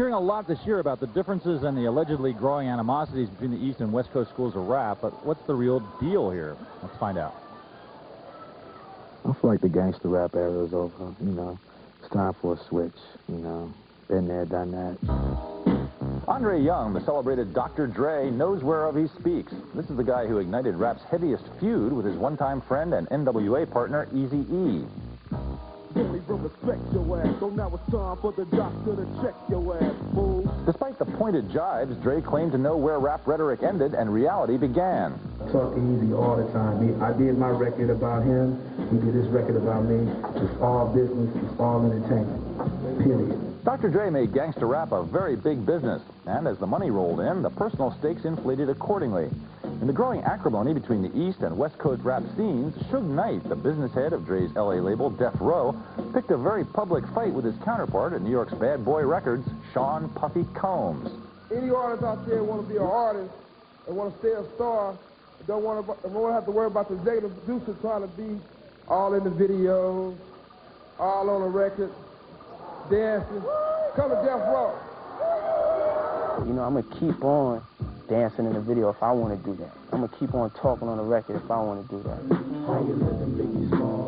Hearing a lot this year about the differences and the allegedly growing animosities between the East and West Coast schools of rap, but what's the real deal here? Let's find out. I feel like the gangster rap era is over, you know. It's time for a switch, you know. Been there, done that. Andre Young, the celebrated Dr. Dre, knows whereof he speaks. This is the guy who ignited rap's heaviest feud with his one-time friend and NWA partner, Eazy-E. Despite the pointed jibes, Dre claimed to know where rap rhetoric ended and reality began. I talk to Eazy all the time. I did my record about him. He did his record about me. It's all business. It's all entertainment. Period. Dr. Dre made gangster rap a very big business, and as the money rolled in, the personal stakes inflated accordingly. In the growing acrimony between the East and West Coast rap scenes, Suge Knight, the business head of Dre's LA label Death Row, picked a very public fight with his counterpart at New York's Bad Boy Records, Sean Puffy Combs. Any artist out there want to be an artist and want to stay a star, don't want to have to worry about the executive producer trying to be all in the videos, all on the record, dancing. Come to Death Row. You know, I'm going to keep on dancing in the video if I want to do that. I'm going to keep on talking on the record if I want to do that.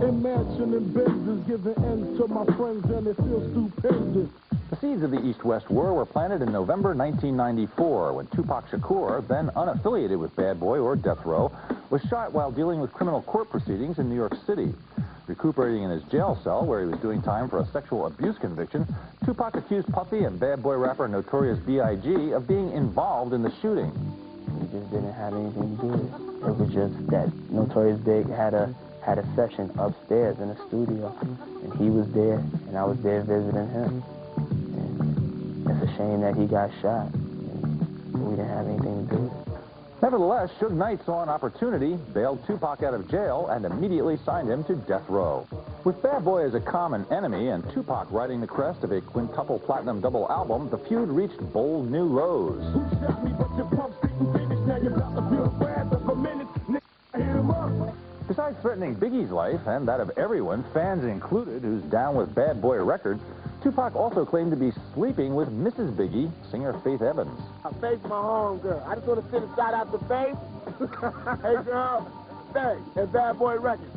Imagine in business, giving end to my friends and it feels stupendous. The seeds of the East-West War were planted in November 1994 when Tupac Shakur, then unaffiliated with Bad Boy or Death Row, was shot while dealing with criminal court proceedings in New York City. Recuperating in his jail cell where he was doing time for a sexual abuse conviction, Tupac accused Puffy and Bad Boy rapper Notorious B.I.G. of being involved in the shooting. We just didn't have anything to do with it. It was just that Notorious Big had a session upstairs in the studio, and he was there, and I was there visiting him. And it's a shame that he got shot, and we didn't have anything to do with it. Nevertheless, Suge Knight saw an opportunity, bailed Tupac out of jail, and immediately signed him to Death Row. With Bad Boy as a common enemy and Tupac riding the crest of a quintuple platinum double album, the feud reached bold new lows. Besides threatening Biggie's life and that of everyone, fans included, who's down with Bad Boy Records, Tupac also claimed to be sleeping with Mrs. Biggie, singer Faith Evans. Faith's my home girl. I just want to send a shout out to Faith. Hey girl, Faith and Bad Boy Records.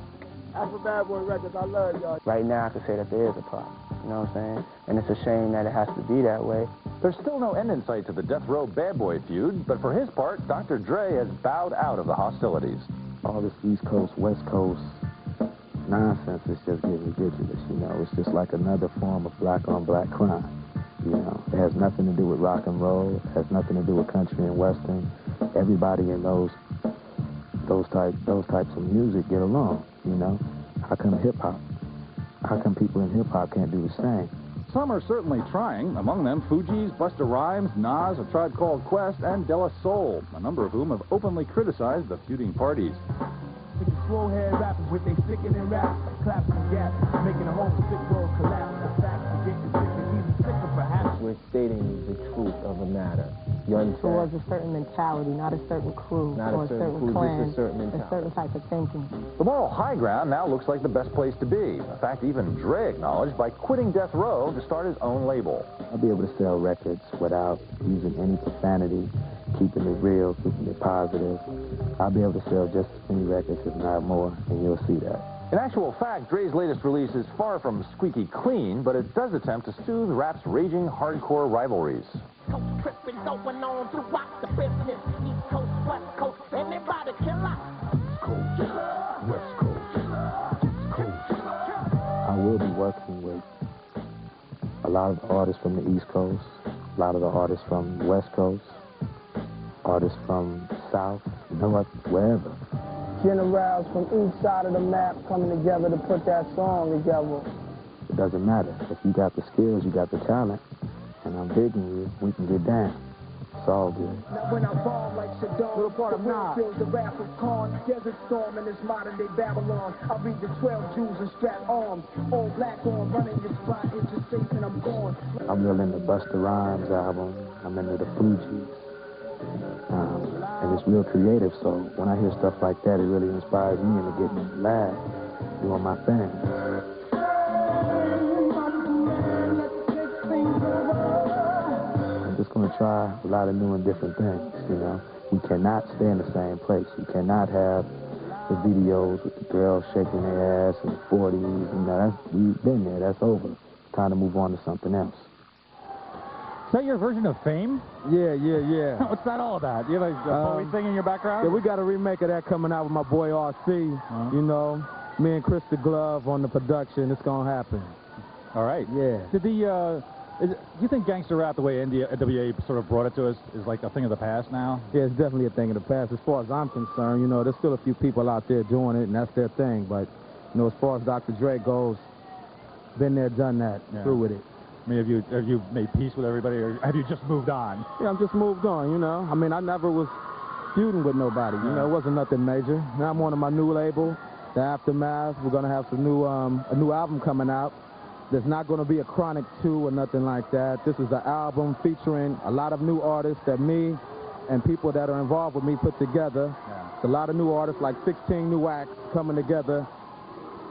That's for Bad Boy Records. I love y'all. Right now I can say that there is a problem. You know what I'm saying? And it's a shame that it has to be that way. There's still no end in sight to the Death Row Bad Boy feud, but for his part, Dr. Dre has bowed out of the hostilities. All this East Coast, West Coast nonsense is just getting ridiculous, you know. It's just like another form of black-on-black crime, you know. It has nothing to do with rock and roll. It has nothing to do with country and western. Everybody in those types of music get along, you know. How come hip-hop? How come people in hip-hop can't do the same? Some are certainly trying, among them Fugees, Busta Rhymes, Nas, A Tribe Called Quest, and De La Soul, a number of whom have openly criticized the feuding parties. Slow head rappers with they sickening raps, claps and gaps, making the whole sick world collapse. The facts are getting sicker, even sicker perhaps. We're stating the truth of a matter. You understand? Towards a certain mentality, not a certain crew, not or a certain crew, clan, just a certain mentality. a certain type of thinking. The moral high ground now looks like the best place to be. In fact, even Dre acknowledged by quitting Death Row to start his own label. I'll be able to sell records without using any profanity, keeping it real, keeping it positive. I'll be able to sell just as many records, if not more, and you'll see that. In actual fact, Dre's latest release is far from squeaky clean, but it does attempt to soothe rap's raging hardcore rivalries. Coast tripping going on to rock the business. East Coast, West Coast, anybody killer. East Coast, West Coast, East Coast. I will be working with a lot of artists from the East Coast, a lot of the artists from the West Coast, artists from South, North, wherever. Generals from each side of the map coming together to put that song together. It doesn't matter. If you got the skills, you got the talent, and I'm digging you, we can get down. It's all good. Now when I bomb like Saddam, Little part of the wind Nas. fills the wrath of Khan. Desert storm in this modern day Babylon. I read the 12 Jews and strap arms. All black on, running your spot, interstate, and I'm gone. I'm real into Busta Rhymes album. I'm into the Fugees. And it's real creative, so when I hear stuff like that, it really inspires me into getting live, doing my thing. want to try a lot of new and different things, you know. We cannot stay in the same place. You cannot have the videos with the girls shaking their ass in the 40s. You know, we've been there. That's over. Time to move on to something else. Is that your version of Fame? Yeah. What's that all about? You have a Bowie thing in your background? Yeah, we got a remake of that coming out with my boy RC. You know, me and Krista Glove on the production. It's going to happen. All right. Yeah. Did do you think gangster rap, the way NWA sort of brought it to us, is like a thing of the past now? Yeah, it's definitely a thing of the past. As far as I'm concerned, you know, there's still a few people out there doing it, and that's their thing. But, you know, as far as Dr. Dre goes, been there, done that, through with it. I mean, have you made peace with everybody, or have you just moved on? Yeah, I've just moved on, you know. I mean, I never was feuding with nobody. You know, it wasn't nothing major. Now I'm on my new label, The Aftermath. We're going to have some new, a new album coming out. There's not going to be a Chronic 2 or nothing like that. This is an album featuring a lot of new artists that me and people that are involved with me put together. It's a lot of new artists, like 16 new acts coming together,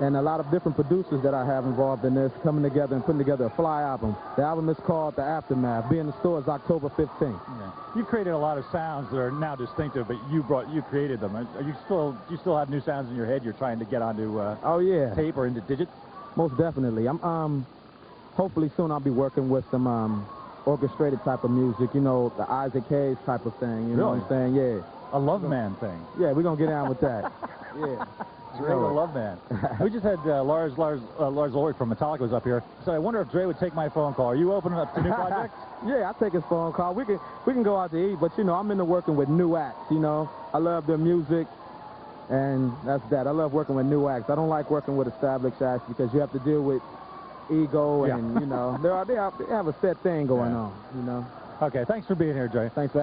and a lot of different producers that I have involved in this coming together and putting together a fly album. The album is called The Aftermath. Be in the stores October 15th. Yeah. You created a lot of sounds that are now distinctive, but you created them. Do you still have new sounds in your head you're trying to get onto tape or into digits? Most definitely. I'm hopefully soon I'll be working with some orchestrated type of music, you know, the Isaac Hayes type of thing, you know what I'm saying? Yeah. A Love Man thing. Yeah, we're going to get down with that. Yeah. Dre the Love Man. We just had Lars Ulrich from Metallica was up here. So I wonder if Dre would take my phone call. Are you open up to new projects? Yeah, I take his phone call. We can go out to eat, but, you know, I'm into working with new acts, you know. I love their music. And that's that. I love working with new acts. I don't like working with established acts because you have to deal with ego and, you know, they have a set thing going on, you know. Okay, thanks for being here, Dre. Thanks for